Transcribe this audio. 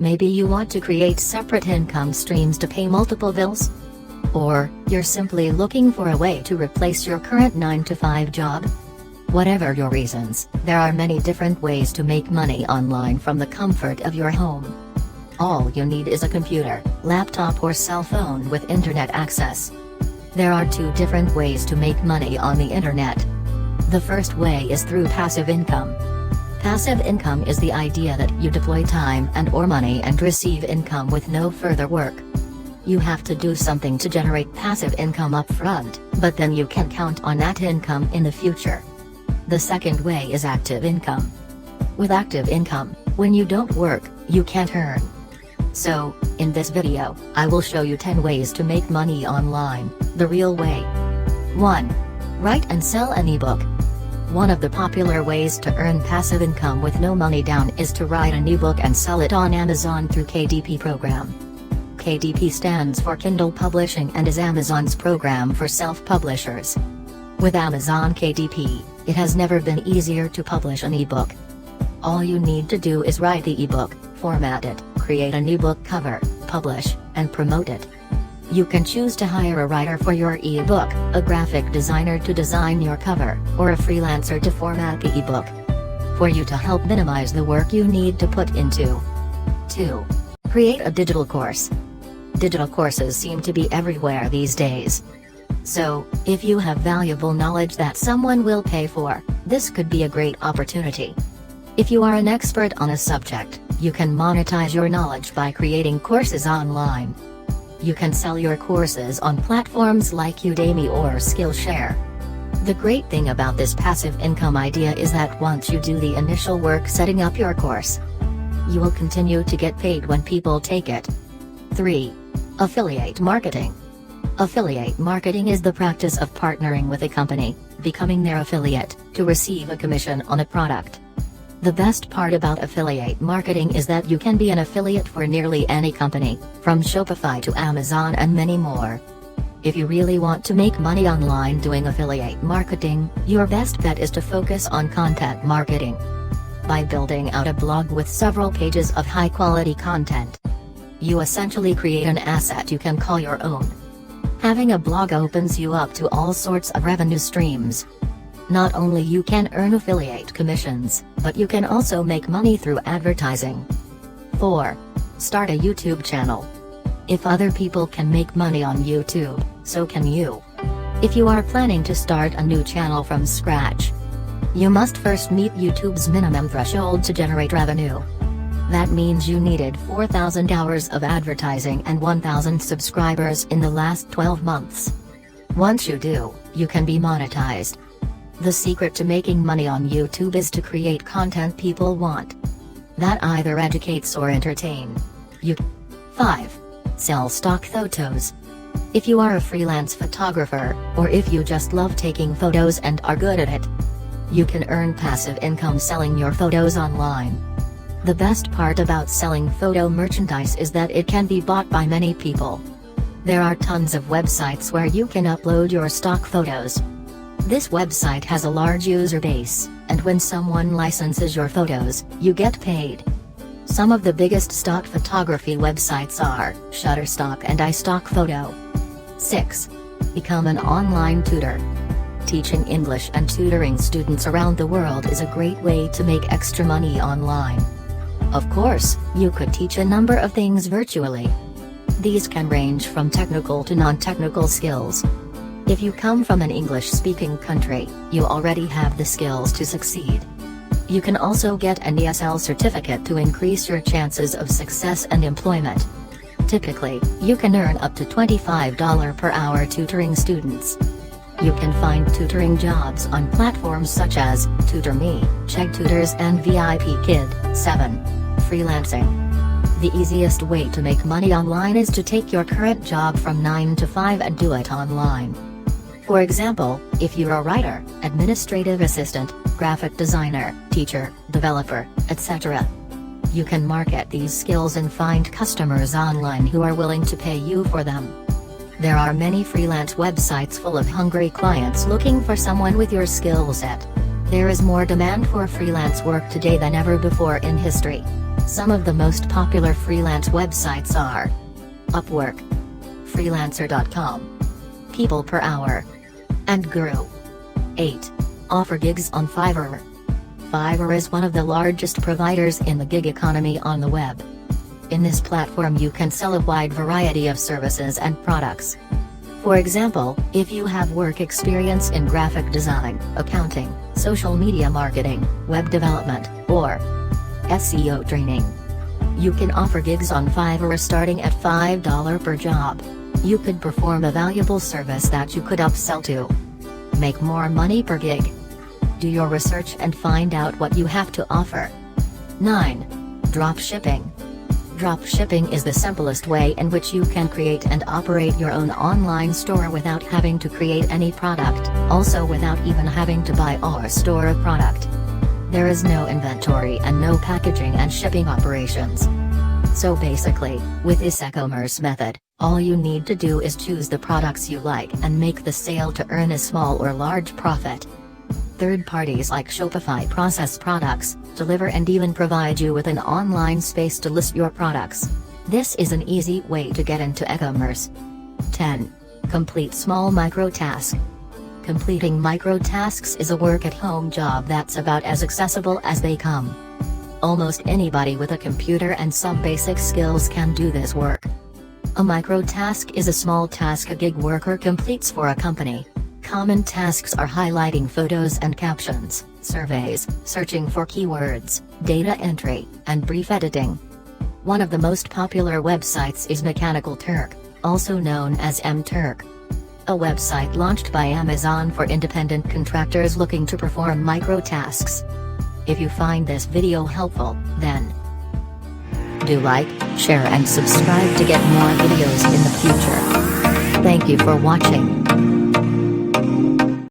Maybe you want to create separate income streams to pay multiple bills? Or, you're simply looking for a way to replace your current 9-to-5 job? Whatever your reasons, there are many different ways to make money online from the comfort of your home. All you need is a computer, laptop or cell phone with internet access. There are two different ways to make money on the internet. The first way is through passive income. Passive income is the idea that you deploy time and/or money and receive income with no further work. You have to do something to generate passive income up front, but then you can count on that income in the future. The second way is active income. With active income, when you don't work, you can't earn. So, in this video, I will show you 10 ways to make money online, the real way. 1. Write and sell an ebook. One of the popular ways to earn passive income with no money down is to write an ebook and sell it on Amazon through KDP program. KDP stands for Kindle Publishing and is Amazon's program for self-publishers. With Amazon KDP, it has never been easier to publish an ebook. All you need to do is write the ebook, format it, create an ebook cover, publish, and promote it. You can choose to hire a writer for your ebook, a graphic designer to design your cover, or a freelancer to format the ebook. For you to help minimize the work you need to put into. 2. Create a digital course. Digital courses seem to be everywhere these days. So, if you have valuable knowledge that someone will pay for, this could be a great opportunity. If you are an expert on a subject, you can monetize your knowledge by creating courses online. You can sell your courses on platforms like Udemy or Skillshare. The great thing about this passive income idea is that once you do the initial work setting up your course, you will continue to get paid when people take it. 3. Affiliate marketing. Affiliate marketing is the practice of partnering with a company, becoming their affiliate, to receive a commission on a product. The best part about affiliate marketing is that you can be an affiliate for nearly any company, from Shopify to Amazon and many more. If you really want to make money online doing affiliate marketing, your best bet is to focus on content marketing. By building out a blog with several pages of high-quality content, you essentially create an asset you can call your own. Having a blog opens you up to all sorts of revenue streams. Not only you can earn affiliate commissions, but you can also make money through advertising. 4. Start a YouTube channel. If other people can make money on YouTube, so can you. If you are planning to start a new channel from scratch, you must first meet YouTube's minimum threshold to generate revenue. That means you needed 4,000 hours of advertising and 1,000 subscribers in the last 12 months. Once you do, you can be monetized. The secret to making money on YouTube is to create content people want. That either educates or entertain you. 5. Sell stock photos. If you are a freelance photographer, or if you just love taking photos and are good at it, you can earn passive income selling your photos online. The best part about selling photo merchandise is that it can be bought by many people. There are tons of websites where you can upload your stock photos. This website has a large user base, and when someone licenses your photos, you get paid. Some of the biggest stock photography websites are Shutterstock and iStockPhoto. 6. Become an online tutor. Teaching English and tutoring students around the world is a great way to make extra money online. Of course, you could teach a number of things virtually. These can range from technical to non-technical skills. If you come from an English-speaking country, you already have the skills to succeed. You can also get an ESL certificate to increase your chances of success and employment. Typically, you can earn up to $25 per hour tutoring students. You can find tutoring jobs on platforms such as TutorMe, Chegg Tutors and VIP Kid. 7. Freelancing. The easiest way to make money online is to take your current job from 9 to 5 and do it online. For example, if you're a writer, administrative assistant, graphic designer, teacher, developer, etc., you can market these skills and find customers online who are willing to pay you for them. There are many freelance websites full of hungry clients looking for someone with your skill set. There is more demand for freelance work today than ever before in history. Some of the most popular freelance websites are Upwork, Freelancer.com, People Per Hour, and Guru. 8. Offer gigs on Fiverr. Fiverr is one of the largest providers in the gig economy on the web. In this platform you can sell a wide variety of services and products. For example, if you have work experience in graphic design, accounting, social media marketing, web development, or SEO training, you can offer gigs on Fiverr starting at $5 per job. You could perform a valuable service that you could upsell to. Make more money per gig. Do your research and find out what you have to offer. 9. Drop shipping. Drop shipping is the simplest way in which you can create and operate your own online store without having to create any product, also without even having to buy or store a product. There is no inventory and no packaging and shipping operations. So basically, with this e-commerce method, all you need to do is choose the products you like and make the sale to earn a small or large profit. Third parties like Shopify process products, deliver and even provide you with an online space to list your products. This is an easy way to get into e-commerce. 10. Complete small micro-task. Completing micro-tasks is a work-at-home job that's about as accessible as they come. Almost anybody with a computer and some basic skills can do this work. A micro-task is a small task a gig worker completes for a company. Common tasks are highlighting photos and captions, surveys, searching for keywords, data entry, and brief editing. One of the most popular websites is Mechanical Turk, also known as M-Turk. A website launched by Amazon for independent contractors looking to perform micro-tasks. If you find this video helpful, then do like, share and subscribe to get more videos in the future. Thank you for watching.